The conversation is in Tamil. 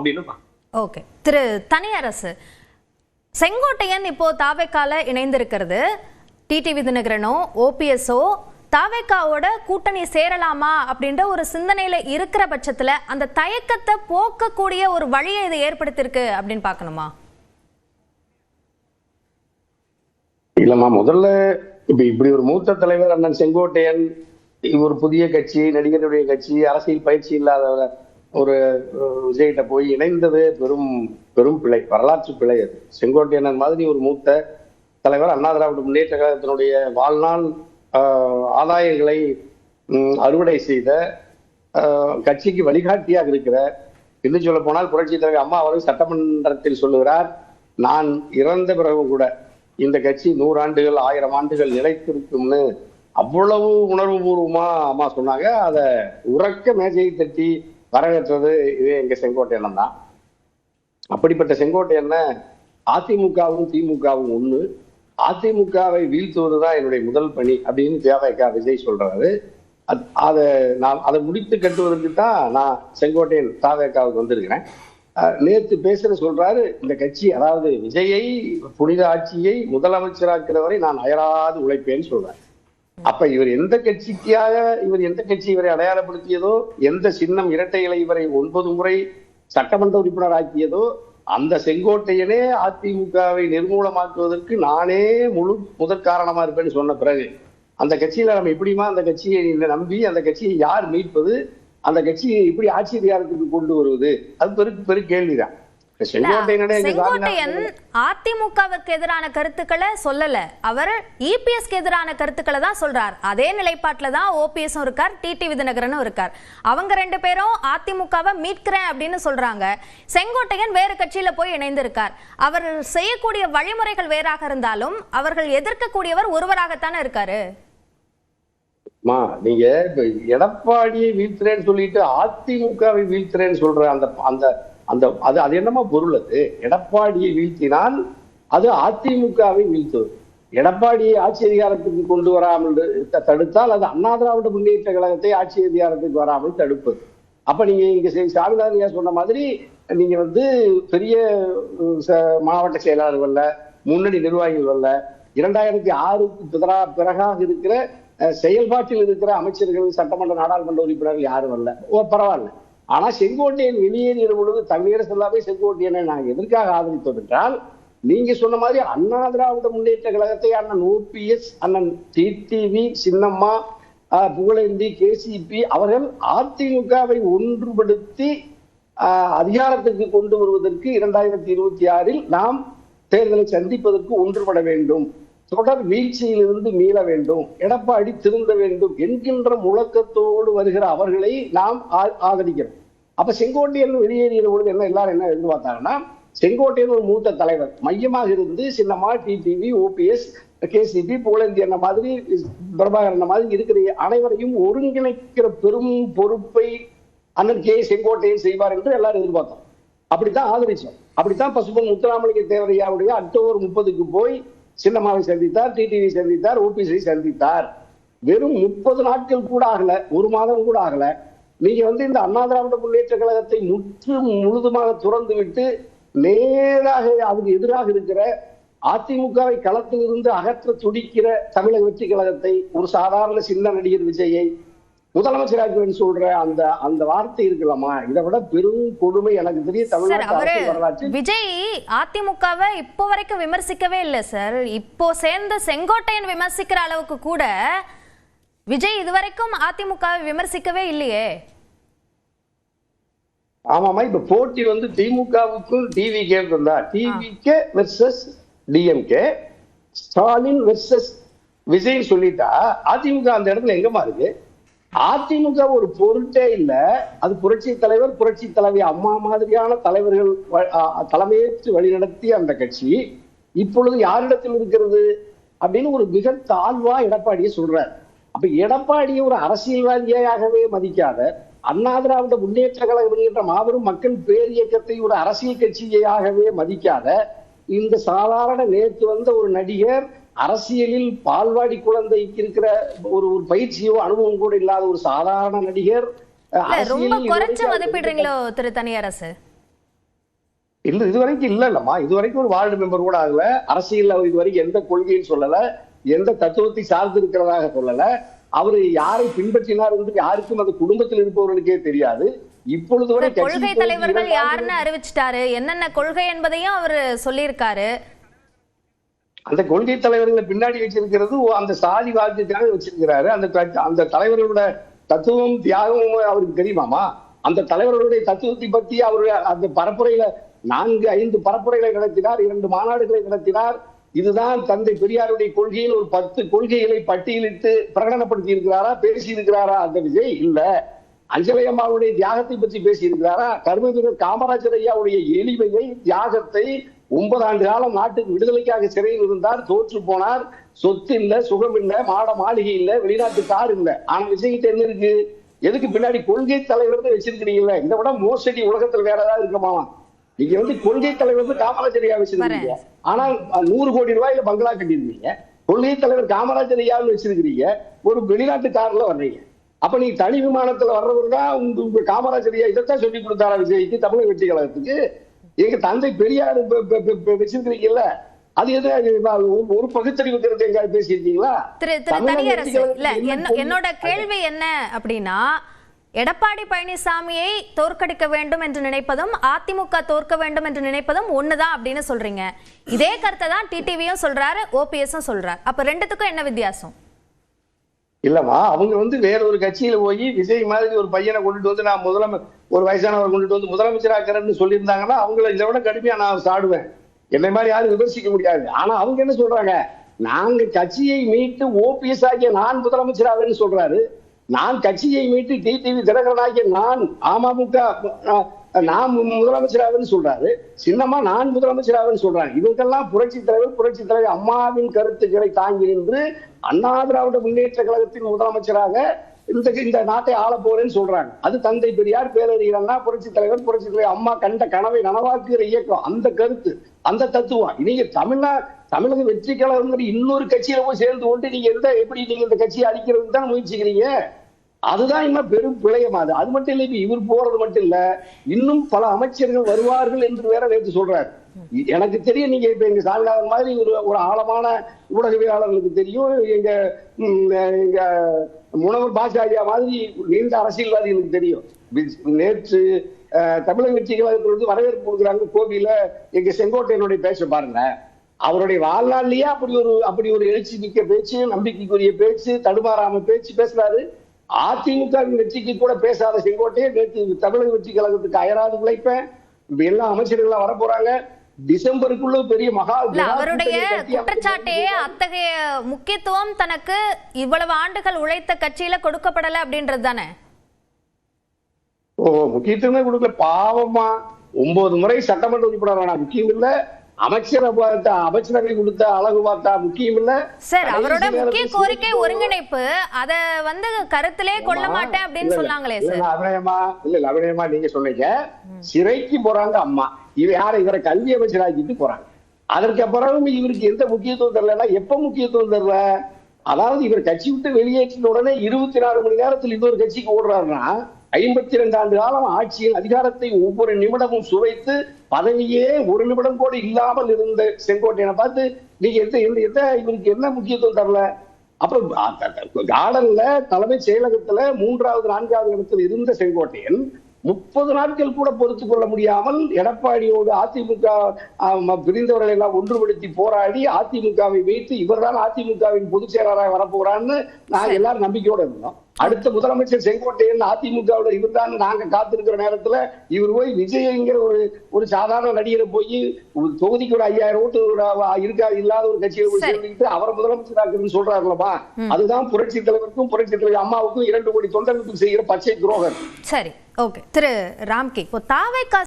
அப்படின்னு. ஓகே, திரு தனியரசு, செங்கோட்டையன் இப்போ தாவேக்கால இணைந்திருக்கிறது. டிடிவி தினகரனோ ஓபிஎஸ்ஓ தாவேக்காவோட கூட்டணி சேரலாமா அப்படின்ற ஒரு சிந்தனையில இருக்கிற பட்சத்துல அந்த தயக்கத்தை போக்கக்கூடிய ஒரு வழியை இதை ஏற்படுத்திருக்கு அப்படின்னு பார்க்கணுமா? இல்லம்மா, முதல்ல இப்படி ஒரு மூத்த தலைவர் அண்ணன் செங்கோட்டையன் ஒரு புதிய கட்சி, நடிகருடைய கட்சி, அரசியல் பயிற்சி இல்லாத ஒரு விஜய்கிட்ட போய் இணைந்தது பெரும் பெரும் பிழை, வரலாற்று பிழை அது. செங்கோட்டையன் மாதிரி ஒரு மூத்த தலைவர், அண்ணா திராவிட முன்னேற்ற கழகத்தினுடைய வாழ்நாள் ஆதாயங்களை அறுவடை செய்த கட்சிக்கு வழிகாட்டியாக இருக்கிற, இன்னும் சொல்ல போனால் புரட்சி தலைவர் அம்மா அவர்கள் சட்டமன்றத்தில் சொல்லுகிறார், நான் இறந்த பிறகும் கூட இந்த கட்சி 100 ஆண்டுகள் 1000 ஆண்டுகள் நிலைத்திருக்கும்னு அவ்வளவு உணர்வு பூர்வமா அம்மா சொன்னாங்க. அதை உறக்க மேஜையை தட்டி வரவேற்றது இதே எங்க செங்கோட்டையன் தான். அப்படிப்பட்ட செங்கோட்டையன் அதிமுகவும் திமுகவும் ஒண்ணு, அதிமுகவை வீழ்த்துவதுதான் என்னுடைய முதல் பணி அப்படின்னு தேவைக்கா விஜய் சொல்றாரு. அதை முடித்து கட்டுவதற்கு தான் நான் செங்கோட்டையன் தாவேக்காவுக்கு வந்திருக்கிறேன். நேற்று பேசுற சொல்றாரு, இந்த கட்சி அதாவது விஜயை புனித ஆட்சியை முதலமைச்சராக்கிறவரை நான் அயராது உழைப்பேன்னு சொல்றாரு. அப்ப இவர் எந்த கட்சி இவரை அடையாளப்படுத்தியதோ, எந்த சின்னம் இரட்டை இலை இவரை 9 முறை சட்டமன்ற உறுப்பினர் ஆக்கியதோ, அந்த செங்கோட்டையனே அதிமுகவை நிர்மூலமாக்குவதற்கு நானே முதற் காரணமா இருப்பேன்னு சொன்ன பிறகு அந்த கட்சியில நம்ம எப்படிமா அந்த கட்சியை நம்பி அந்த கட்சியை யார் மீட்பது, அந்த கட்சியை எப்படி ஆட்சி அதிகாரத்துக்கு கொண்டு வருவது, அது பெரு கேள்விதான். செங்கோட்டையன் அதிமுகவுக்கு எதிரான கருத்துக்களை சொல்லல, அவர் இபிஎஸ்க்கு எதிரான கருத்துக்களை தான் சொல்றார். அதே நிலைப்பாட்டுல தான் ஓபிஎஸ் இருக்கார், டிடிவி தினகரனும் இருக்கார். அவங்க 2 பேரும் அதிமுகவை மீட்கிறேன் அப்படின்னு சொல்றாங்க. செங்கோட்டையன் வேறு கட்சியில போய் இணைந்திருக்கார். அவர் செய்யக்கூடிய வழிமுறைகள் வேறாக இருந்தாலும் அவர்கள் எதிர்க்கக்கூடியவர் ஒருவராகத்தானே இருக்காரு. நீங்க எடப்பாடியை வீழ்த்துறேன்னு சொல்லிட்டு அதிமுகவை வீழ்த்துறேன்னு சொல்ற அது என்னமா பொருள்? அது எடப்பாடியை வீழ்த்தினால் அது அதிமுகவை வீழ்த்துவது. எடப்பாடியை ஆட்சி அதிகாரத்துக்கு கொண்டு வராமல் தடுத்தால் அது அண்ணா திராவிட முன்னேற்ற கழகத்தை ஆட்சி அதிகாரத்துக்கு வராமல் தடுப்பது. அப்ப நீங்க இங்க சாமிநாதன் சொன்ன மாதிரி நீங்க பெரிய மாவட்ட செயலாளர்கள்ல, முன்னணி நிர்வாகிகள்ல, 2006க்கு பிறகாக இருக்கிற செயல்பாட்டில் இருக்கிற அமைச்சர்கள், சட்டமன்ற நாடாளுமன்ற உறுப்பினர்கள் யாரும் வரல. பரவாயில்ல. ஆனா செங்கோட்டையன் வெளியேறிய பொழுது தமிழரசு எல்லாமே செங்கோட்டையனை நாங்கள் எதற்காக ஆதரித்தோம் என்றால், நீங்க சொன்ன மாதிரி அண்ணா திராவிட முன்னேற்ற கழகத்தை அண்ணன் ஓபிஎஸ், அண்ணன் டிடிவி, சின்னம்மா, புகழேந்தி, கேசிபி அவர்கள் அதிமுகவை ஒன்றுபடுத்தி அதிகாரத்துக்கு கொண்டு வருவதற்கு 2026 நாம் தேர்தலை சந்திப்பதற்கு ஒன்றுபட வேண்டும், தொடர் வீழ்ச்சியிலிருந்து மீள வேண்டும், எடப்பாடி திருந்த வேண்டும் என்கின்ற முழக்கத்தோடு வருகிற அவர்களை நாம் ஆதரிக்கிறோம். அப்ப செங்கோட்டையன் வெளியேறிய பொழுது எல்லாரும் என்ன எதிர்பார்த்தாங்கன்னா, செங்கோட்டையன் ஒரு மூத்த தலைவர் மையமாக இருந்து சின்னம்மா, டிடிவி, ஓபிஎஸ், கேசிபி, புகழேந்தி என்ன மாதிரி, பிரபாகரன் மாதிரி இருக்கிற அனைவரையும் ஒருங்கிணைக்கிற பெரும் பொறுப்பை அண்ணன் செங்கோட்டையன் செய்வார் என்று எல்லாரும் எதிர்பார்த்தோம். அப்படித்தான் ஆதரிச்சோம். அப்படித்தான் பசும்பொன் முத்துராமலிங்க தேவரையாவுடைய அக்டோபர் 30க்கு போய் சின்னம்மாவை சந்தித்தார், டிடிவி சந்தித்தார், ஓபிஎஸ்ஐ சந்தித்தார். வெறும் 30 நாட்கள் கூட ஆகல, 1 மாதம் கூட ஆகல. நீங்க இந்த அண்ணா திராவிட முன்னேற்ற கழகத்தை முழுதுமாக துறந்து விட்டு நேராக அதுக்கு எதிராக இருக்கிற அதிமுகவை களத்தில் இருந்து அகற்ற துடிக்கிற தமிழக வெற்றி கழகத்தை, ஒரு சாதாரண சின்ன நடிகர் விஜயை முதலமைச்சராக்குவேன்னு சொல்ற அந்த வார்த்தை இருக்கலாமா? இதை விட பெரும் கொடுமை எனக்கு தெரியும் தமிழ்நாட்டு. விஜய் அதிமுகவை இப்போ வரைக்கும் விமர்சிக்கவே இல்லை சார். இப்போ சேர்ந்த செங்கோட்டையன் விமர்சிக்கிற அளவுக்கு கூட விஜய் இதுவரைக்கும் அதிமுகவை விமர்சிக்கவே இல்லையே. ஆமாமா, இப்ப போட்டி திமுகவுக்கும் டிவிகே இருந்தா, TVK versus DMK, Stalin versus Vijay சொல்லிட்டா அதிமுக அந்த இடத்துல எங்கம்மா இருக்கு? அதிமுக ஒரு பொருட்டே இல்ல. அது புரட்சி தலைவர், புரட்சி தலைவி அம்மா மாதிரியான தலைவர்கள் தலைமையேற்று வழிநடத்திய அந்த கட்சி இப்பொழுது யாரிடத்தில் இருக்கிறது அப்படின்னு ஒரு மிக தாழ்வா எடப்பாடியை சொல்றாரு. அப்ப எடப்பாடியை ஒரு அரசியல்வாதியாகவே மதிக்காத, அண்ணா திராவிட முன்னேற்ற கழகம் என்கின்ற மாபெரும் மக்கள் பேரியக்கத்தை ஒரு அரசியல் கட்சியாகவே மதிக்காத இந்த சாதாரண நேற்று ஒரு நடிகர், அரசியலில் பால்வாடி குழந்தைக்கு இருக்கிற ஒரு பயிற்சியோ அனுபவம் கூட இல்லாத ஒரு சாதாரண நடிகர் ரொம்ப குறைச்சு மதிப்பிடுறீங்களோ திரு தனியரசு? இல்ல இதுவரைக்கும் இல்லம்மா, இதுவரைக்கும் ஒரு வார்டு மெம்பர் கூட ஆகல. அரசியல் அவர் இதுவரைக்கும் எந்த கொள்கையும் சொல்லல, எந்த தத்துவத்தை சார்ந்து இருக்கிறதாக சொல்லல. அவரு யாரை பின்பற்றினார் என்று யாருக்கும் அந்த குடும்பத்தில் இருப்பவர்களுக்கே தெரியாது. இப்பொழுது வரை கொள்கை தலைவர்கள் யாருன்னு அறிவிச்சிட்டாரு, என்னென்ன கொள்கை என்பதையும் அவர் சொல்லியிருக்காரு. அந்த கொள்கை தலைவர்களை பின்னாடி வச்சிருக்கிறது அந்த சாதி வாழ்க்கைக்காக வச்சிருக்கிறாரு. அந்த தலைவர்களோட தத்துவம் தியாகமும் அவருக்கு தெரியுமாமா? அந்த தலைவர்களுடைய தத்துவத்தை பற்றி அவர் அந்த பரப்புரையில 4-5 பரப்புரைகளை நடத்தினார், 2 மாநாடுகளை நடத்தினார். இதுதான் தந்தை பெரியாருடைய கொள்கையில் ஒரு 10 கொள்கைகளை பட்டியலிட்டு பிரகடனப்படுத்தி இருக்கிறாரா, பேசி இருக்கிறாரா அந்த விஜய்? இல்ல. அஞ்சலை அம்மாவுடைய தியாகத்தை பற்றி பேசி இருக்கிறாரா? கர்மவீரர் காமராஜர் ஐயாவுடைய எளிமையை, தியாகத்தை, 9 ஆண்டு காலம் நாட்டுக்கு விடுதலைக்காக சிறையில் இருந்தார், தோற்று போனார், சொத்து இல்ல, சுகம் இல்ல, மாளிகை இல்ல, வெளிநாட்டு கார் இல்ல. ஆனா விஜய்கிட்ட என்ன இருக்கு? எதுக்கு பின்னாடி கொள்கை தலைவர் வச்சிருக்கிறீங்களா? இதை விட மோசடி உலகத்துல வேற ஏதாவது இருக்குமா? நீங்க கொள்கை தலைவர் காமராஜர் ஐயா வச்சிருக்கீங்க, ஆனா 100 கோடி ரூபாயில பங்களா கட்டிருக்கீங்க. கொள்கை தலைவர் காமராஜர் ஐயான்னு வச்சிருக்கிறீங்க, ஒரு வெளிநாட்டு கார்ல வர்றீங்க. அப்ப நீங்க தனி விமானத்துல வர்றவர் தான் உங்க காமராஜர் ஐயா இதைத்தான் சொல்லி கொடுத்தாரா விஜய்க்கு, தமிழக வெற்றி கழகத்துக்கு? எங்க தந்தை பெரியார் வச்சிருக்கிறீங்கல்ல, அது எது ஒரு பகுத்தறிவு கருத்து எங்காவது பேசியிருக்கீங்களா? என்னோட கேள்வி என்ன அப்படின்னா, எடப்பாடி பழனிசாமியை தோற்கடிக்க வேண்டும் என்று நினைப்பதும் அதிமுக தோற்க வேண்டும் என்று நினைப்பதும் ஒண்ணுதான் அப்படின்னு சொல்றீங்க. இதே கருத்தை தான் டிடிவியும் சொல்றாரு, ஓபிஎஸும் சொல்றாரு. அப்ப ரெண்டுத்துக்கும் என்ன வித்தியாசம்? இல்லம்மா, அவங்க வேற ஒரு கட்சியில போய் விஜய் மாதிரி ஒரு பையனை கொண்டுட்டு வந்து நான் ஒரு வயசானவர் கொண்டுட்டு வந்து முதலமைச்சராக்கிறேன்னு சொல்லியிருந்தாங்கன்னா அவங்கள இதை விட கடுமையா நான் சாடுவேன். என்னை மாதிரி யாரும் விமர்சிக்க முடியாது. ஆனா அவங்க என்ன சொல்றாங்க, நாங்க கட்சியை மீட்டு ஓபிஎஸ் ஆகிய நான் முதலமைச்சராகன்னு சொல்றாரு. நான் கட்சியை மீட்டு டிடிவி தினகரன் ஆகிய நான் அமமுக நான் முதலமைச்சராகன்னு சொல்றாரு. சின்னமா நான் முதலமைச்சராகன்னு சொல்றாங்க. இவங்கெல்லாம் புரட்சி தலைவர் அம்மாவின் கருத்துக்களை தாங்கி நின்று அண்ணா திராவிட முன்னேற்ற கழகத்தின் முதலமைச்சராக இந்த நாட்டை ஆள போறேன்னு சொல்றாங்க. அது தந்தை பெரியார், பேரறிஞர் அண்ணா, புரட்சி தலைவர் அம்மா கண்ட கனவை நனவாக்குகிற இயக்கம். அந்த கருத்து, அந்த தத்துவம். நீங்க தமிழக வெற்றி கழகம் இன்னொரு கட்சியில போய் சேர்ந்து கொண்டு நீங்க எப்படி நீங்க இந்த கட்சியை அழிக்கிறதுக்கு தான் முயற்சிக்கிறீங்க. அதுதான் இன்னும் பெரும் பிழையமாது. அது மட்டும் இல்ல, இவர் போறது மட்டும் இல்ல, இன்னும் பல அமைச்சர்கள் வருவார்கள் என்று வேற நேற்று சொல்றாரு. எனக்கு தெரியும், நீங்க இப்ப எங்க சாமிநாதன் மாதிரி ஒரு ஆழமான ஊடகவியலாளர்களுக்கு தெரியும், எங்க முனவர் பாஷாஜியா மாதிரி நீண்ட அரசியல்வாதிகளுக்கு தெரியும். நேற்று தமிழக வெற்றி கழகத்தில் வரவேற்பு கொடுக்குறாங்க கோவில. எங்க செங்கோட்டையனுடைய பேச்ச பாருங்க. அவருடைய வாழ்நாள்லயே அப்படி ஒரு எழுச்சி மிக்க பேச்சு, நம்பிக்கைக்குரிய பேச்சு, தடுமாறாம பேச்சு பேசுறாரு. அதிமுகவின் வெற்றிக்கு கூட பேசாத செங்கோட்டையை நேற்று தமிழக வெற்றி கழகத்துக்கு அயராது உழைப்பேன், எல்லா அமைச்சர்கள்லாம் வர போறாங்க, டிசம்பருக்குள்ள பெரிய மகா. அவருடைய குற்றச்சாட்டையே அத்தகைய முக்கியத்துவம் தனக்கு இவ்வளவு ஆண்டுகள் உழைத்த கட்சியில கொடுக்கப்படல அப்படின்றது தானே? முக்கியத்துவமே கொடுக்கல. பாவமா 9 முறை சட்டமன்ற உறுப்பினர் முக்கியம் இல்ல, அமைச்சரவை கொடுத்த அழகு பார்த்தா முக்கியம் இல்ல. சார், அவரோட முக்கிய கோரிக்கை ஒருங்கிணைப்பு, அத கருத்திலே கொள்ள மாட்டேன் அப்படின்னு சொன்னாங்களே சார். அபிநயமா நீங்க சொன்னீங்க, சிறைக்கு போறாங்க அம்மா, இவரை கல்வி அமைச்சராக்கிட்டு போறாங்க. அதற்கு அப்புறம் இவருக்கு எந்த முக்கியத்துவம் தரலன்னா, எப்ப முக்கியத்துவம் தரல? அதாவது இவர் கட்சி விட்டு வெளியேற்றின உடனே 24 மணி நேரத்தில் இன்னொரு கட்சிக்கு ஓடுறாருன்னா, 52 ஆண்டு காலம் ஆட்சியின் அதிகாரத்தை ஒவ்வொரு நிமிடமும் சுவைத்து பதவியே ஒரு நிமிடம் கூட இல்லாமல் இருந்த செங்கோட்டையனை பார்த்து நீங்க இவருக்கு என்ன முக்கியத்துவம் தரல? அப்புறம் கார்டன்ல தலைமைச் செயலகத்துல 3வது 4வது இடத்தில் இருந்த செங்கோட்டையன் 30 நாட்கள் கூட பொறுத்துக் கொள்ள முடியாமல் எடப்பாடியோடு அதிமுக பிரிந்தவர்களை எல்லாம் ஒன்றுபடுத்தி போராடி அதிமுகவை வைத்து இவர்தான் அதிமுகவின் பொதுச் செயலாளராக வரப்போறான்னு நாங்க எல்லாரும் நம்பிக்கையோட இருந்தோம். அடுத்த முதலமைச்சர் செங்கோட்டையன் அதிமுகவோட இவர்தான் நாங்க காத்திருக்கிற நேரத்துல இவர் போய் விஜய்ங்கிற ஒரு சாதாரண நடிகரை போய் தொகுதிக்கு ஒரு 5000 ஓட்டு இல்லாத ஒரு கட்சியை போய் சேர்ந்துக்கிட்டு அவரை முதலமைச்சராக்குன்னு சொல்றாருலமா, அதுதான் புரட்சி தலைவருக்கும் புரட்சி தலைவர் அம்மாவுக்கும் 2 கோடி தொண்டர்களுக்கும் செய்கிற பச்சை துரோகம். சரி, ஓகே. திரு ராம்கி, தாவேகா